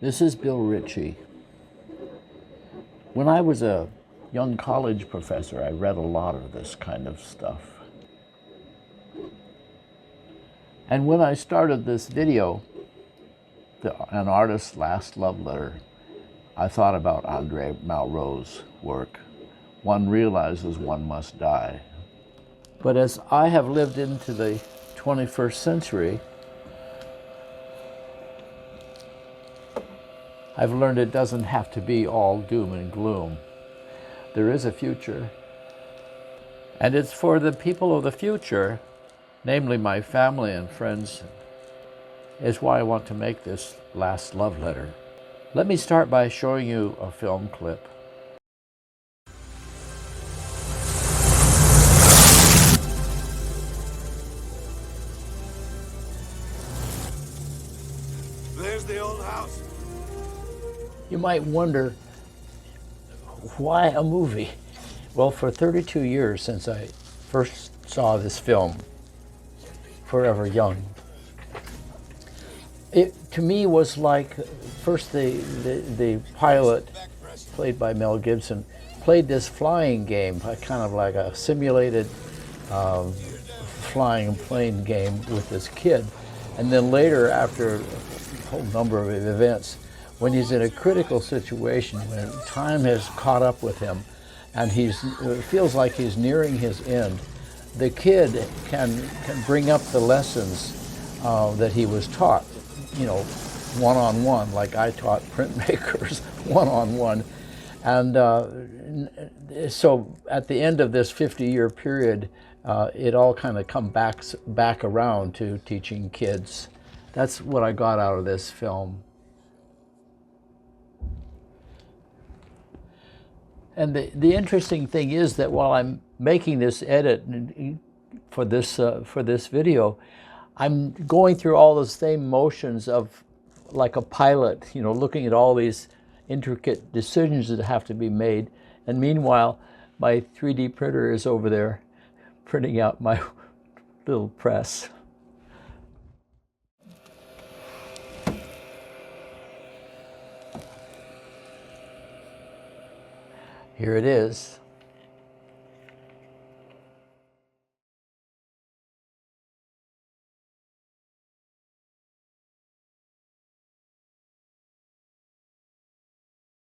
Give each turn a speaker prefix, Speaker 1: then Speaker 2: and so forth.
Speaker 1: This is Bill Ritchie. When I was a young college professor, I read a lot of this kind of stuff. And when I started this video, An Artist's Last Love Letter, I thought about Andre Malraux's work. One realizes one must die. But as I have lived into the 21st century, I've learned it doesn't have to be all doom and gloom. There is a future. And it's for the people of the future, namely my family and friends, is why I want to make this last love letter. Let me start by showing you a film clip.
Speaker 2: There's the old house.
Speaker 1: You might wonder, why a movie? Well, for 32 years since I first saw this film, Forever Young, it to me was like, first the pilot, played by Mel Gibson, played this flying game, kind of like a simulated flying plane game with this kid. And then later, after a whole number of events, when he's in a critical situation, when time has caught up with him, and it feels like he's nearing his end, the kid can bring up the lessons that he was taught, you know, one-on-one, like I taught printmakers one-on-one. And so at the end of this 50-year period, it all kind of come back around to teaching kids. That's what I got out of this film. And the interesting thing is that while I'm making this edit for this video, I'm going through all the same motions of like a pilot, you know, looking at all these intricate decisions that have to be made. And meanwhile, my 3D printer is over there printing out my little press. Here it is.